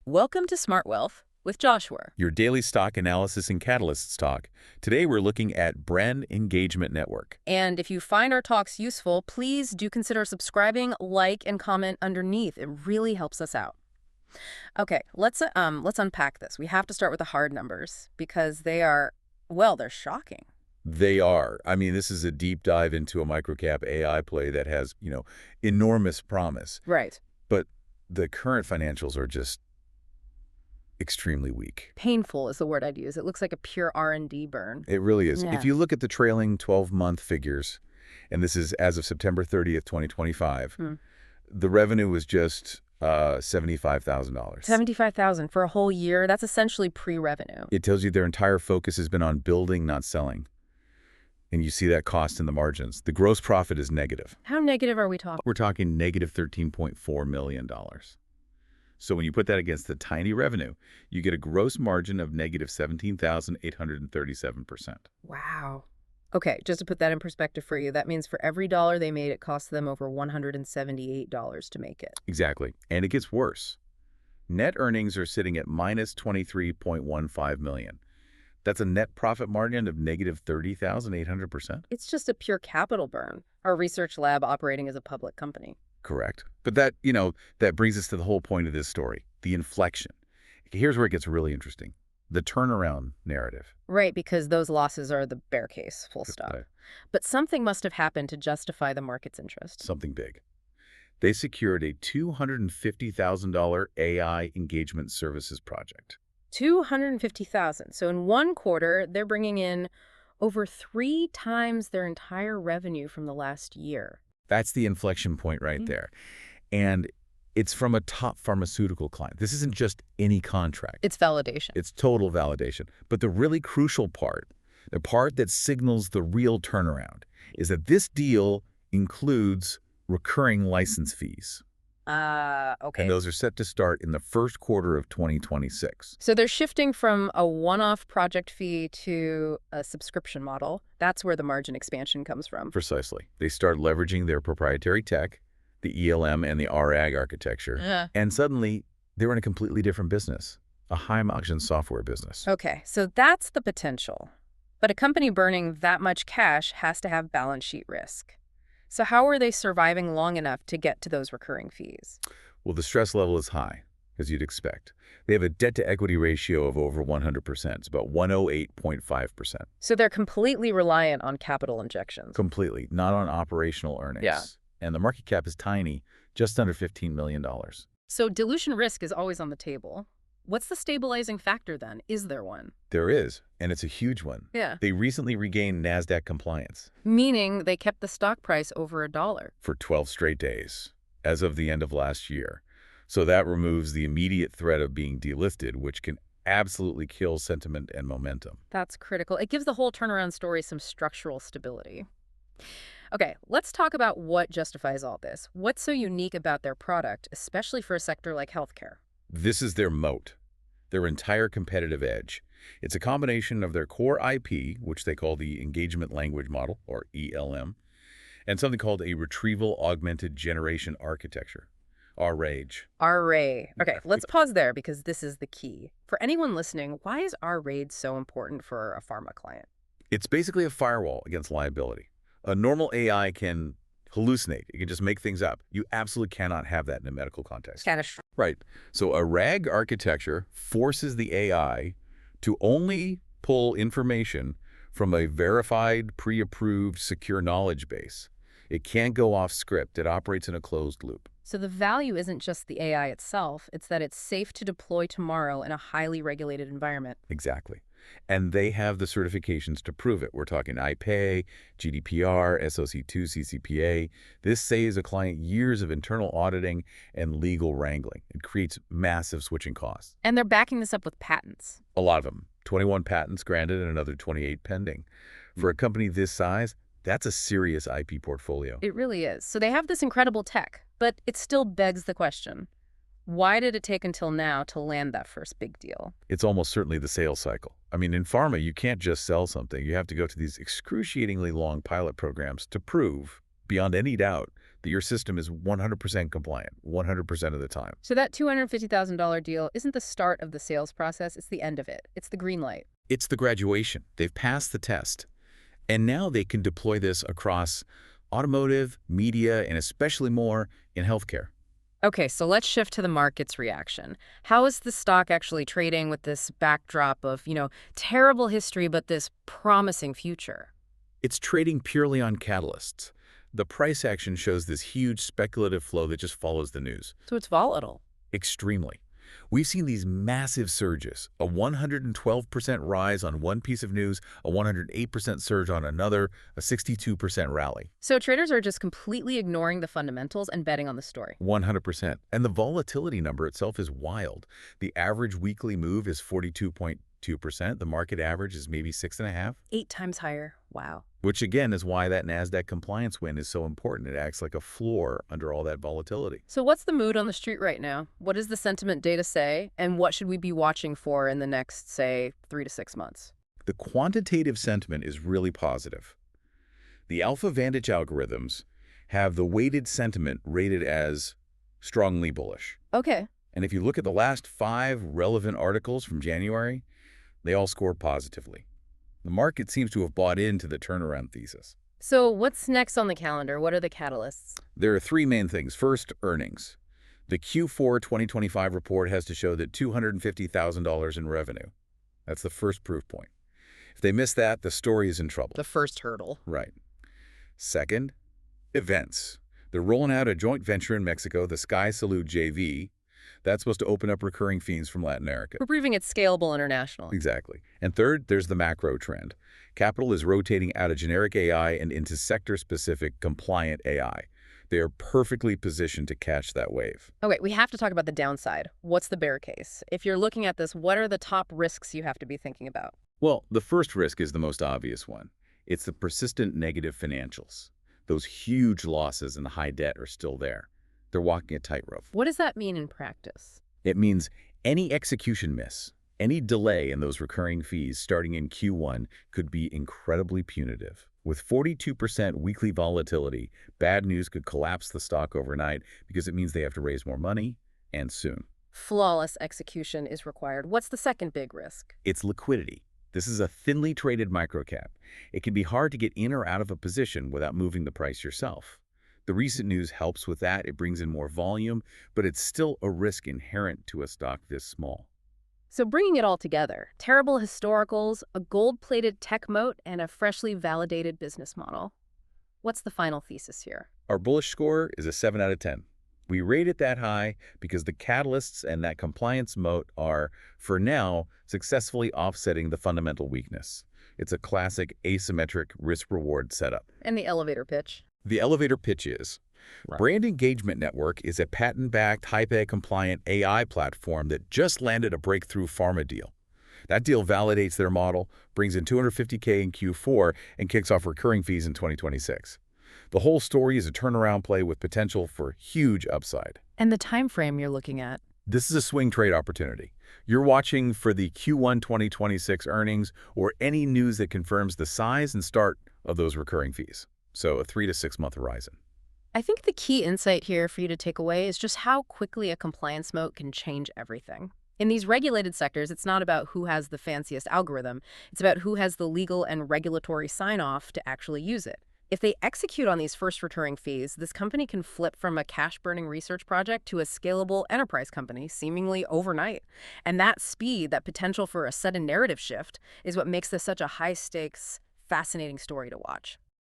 Welcome to Smart Wealth with Joshua. Your daily stock analysis and catalysts talk. Today we're looking at brand engagement network. And if you find our talks useful, please do consider subscribing, like, and comment underneath. It really helps us out. Okay, let's unpack this. We have to start with the hard numbers because they're shocking. They are. I mean, this is a deep dive into a microcap AI play that has, enormous promise. Right. But the current financials are just extremely weak. Painful is the word I'd use. It looks like a pure R&D burn. It really is. Yeah. If you look at the trailing 12-month figures, and this is as of September 30th, 2025, the revenue was just $75,000. $75,000 for a whole year. That's essentially pre-revenue. It tells you their entire focus has been on building, not selling. And you see that cost in the margins. The gross profit is negative. How negative are we talking? We're talking negative $13.4 million. So when you put that against the tiny revenue, you get a gross margin of negative 17,837%. Wow. Okay, just to put that in perspective for you, that means for every dollar they made, it cost them over $178 to make it. Exactly. And it gets worse. Net earnings are sitting at minus $23.15 million. That's a net profit margin of negative 30,800%. It's just a pure capital burn. Our research lab operating as a public company. Correct. But that brings us to the whole point of this story, the inflection. Here's where it gets really interesting. The turnaround narrative. Right, because those losses are the bear case, full stop. Right. But something must have happened to justify the market's interest. Something big. They secured a $250,000 AI engagement services project. $250,000. So in one quarter, they're bringing in over 3 times their entire revenue from the last year. That's the inflection point right there. And it's from a top pharmaceutical client. This isn't just any contract. It's validation. It's total validation. But the really crucial part, the part that signals the real turnaround, is that this deal includes recurring license fees. Okay. And those are set to start in the first quarter of 2026. So they're shifting from a one-off project fee to a subscription model. That's where the margin expansion comes from. Precisely. They start leveraging their proprietary tech, the ELM and the RAG architecture, and suddenly they're in a completely different business, a high-margin software business. Okay, so that's the potential. But a company burning that much cash has to have balance sheet risk. So how are they surviving long enough to get to those recurring fees? Well, the stress level is high, as you'd expect. They have a debt-to-equity ratio of over 100%. It's about 108.5%. So they're completely reliant on capital injections. Completely, not on operational earnings. Yeah. And the market cap is tiny, just under $15 million. So dilution risk is always on the table. What's the stabilizing factor then? Is there one? There is, and it's a huge one. Yeah. They recently regained NASDAQ compliance. Meaning they kept the stock price over $1. For 12 straight days, as of the end of last year. So that removes the immediate threat of being delisted, which can absolutely kill sentiment and momentum. That's critical. It gives the whole turnaround story some structural stability. Okay, let's talk about what justifies all this. What's so unique about their product, especially for a sector like healthcare? This is their moat, their entire competitive edge. It's a combination of their core IP, which they call the Engagement Language Model, or ELM, and something called a Retrieval Augmented Generation Architecture, RAGE. RAGE. Okay, let's pause there because this is the key. For anyone listening, why is RAGE so important for a pharma client? It's basically a firewall against liability. A normal AI can hallucinate. It can just make things up. You absolutely cannot have that in a medical context. Catastrophic. Right. So a RAG architecture forces the AI to only pull information from a verified, pre-approved, secure knowledge base. It can't go off script. It operates in a closed loop. So the value isn't just the AI itself, it's that it's safe to deploy tomorrow in a highly regulated environment. Exactly. And they have the certifications to prove it. We're talking IPA, GDPR, SOC2, CCPA. This saves a client years of internal auditing and legal wrangling. It creates massive switching costs. And they're backing this up with patents. A lot of them. 21 patents granted and another 28 pending. For a company this size, that's a serious IP portfolio. It really is. So they have this incredible tech, but it still begs the question, why did it take until now to land that first big deal? It's almost certainly the sales cycle. I mean, in pharma, you can't just sell something. You have to go to these excruciatingly long pilot programs to prove, beyond any doubt, that your system is 100% compliant 100% of the time. So that $250,000 deal isn't the start of the sales process, it's the end of it. It's the green light. It's the graduation. They've passed the test. And now they can deploy this across automotive, media, and especially more in healthcare. Okay, so let's shift to the market's reaction. How is the stock actually trading with this backdrop of, terrible history, but this promising future? It's trading purely on catalysts. The price action shows this huge speculative flow that just follows the news. So it's volatile. Extremely. We've seen these massive surges, a 112% rise on one piece of news, a 108% surge on another, a 62% rally. So traders are just completely ignoring the fundamentals and betting on the story. 100%. And the volatility number itself is wild. The average weekly move is 42.2%. The market average is maybe 6.5%. 8 times higher. Wow. Which again is why that NASDAQ compliance win is so important. It acts like a floor under all that volatility. So what's the mood on the street right now? What does the sentiment data say? And what should we be watching for in the next, say, 3 to 6 months? The quantitative sentiment is really positive. The Alpha Vantage algorithms have the weighted sentiment rated as strongly bullish. Okay. And if you look at the last 5 relevant articles from January, they all score positively. The market seems to have bought into the turnaround thesis. So what's next on the calendar? What are the catalysts? There are 3 main things. First, earnings. The Q4 2025 report has to show that $250,000 in revenue. That's the first proof point. If they miss that, the story is in trouble. The first hurdle. Right. Second, events. They're rolling out a joint venture in Mexico, the Sky Salute JV. That's supposed to open up recurring fees from Latin America. We're proving it's scalable internationally. Exactly. And third, there's the macro trend. Capital is rotating out of generic AI and into sector-specific compliant AI. They are perfectly positioned to catch that wave. Okay, we have to talk about the downside. What's the bear case? If you're looking at this, what are the top risks you have to be thinking about? Well, the first risk is the most obvious one. It's the persistent negative financials. Those huge losses and the high debt are still there. They're walking a tightrope. What does that mean in practice? It means any execution miss, any delay in those recurring fees starting in Q1 could be incredibly punitive. With 42% weekly volatility, bad news could collapse the stock overnight because it means they have to raise more money, and soon. Flawless execution is required. What's the second big risk? It's liquidity. This is a thinly traded microcap. It can be hard to get in or out of a position without moving the price yourself. The recent news helps with that. It brings in more volume, but it's still a risk inherent to a stock this small. So bringing it all together, terrible historicals, a gold-plated tech moat, and a freshly validated business model. What's the final thesis here? Our bullish score is a 7 out of 10. We rate it that high because the catalysts and that compliance moat are, for now, successfully offsetting the fundamental weakness. It's a classic asymmetric risk-reward setup. And the elevator pitch. The elevator pitch is, Brand Engagement Network is a patent-backed, HIPAA-compliant AI platform that just landed a breakthrough pharma deal. That deal validates their model, brings in $250K in Q4, and kicks off recurring fees in 2026. The whole story is a turnaround play with potential for huge upside. And the time frame you're looking at? This is a swing trade opportunity. You're watching for the Q1 2026 earnings or any news that confirms the size and start of those recurring fees. So a 3 to 6 month horizon. I think the key insight here for you to take away is just how quickly a compliance moat can change everything. In these regulated sectors, it's not about who has the fanciest algorithm. It's about who has the legal and regulatory sign-off to actually use it. If they execute on these first recurring fees, this company can flip from a cash-burning research project to a scalable enterprise company seemingly overnight. And that speed, that potential for a sudden narrative shift, is what makes this such a high-stakes, fascinating story to watch.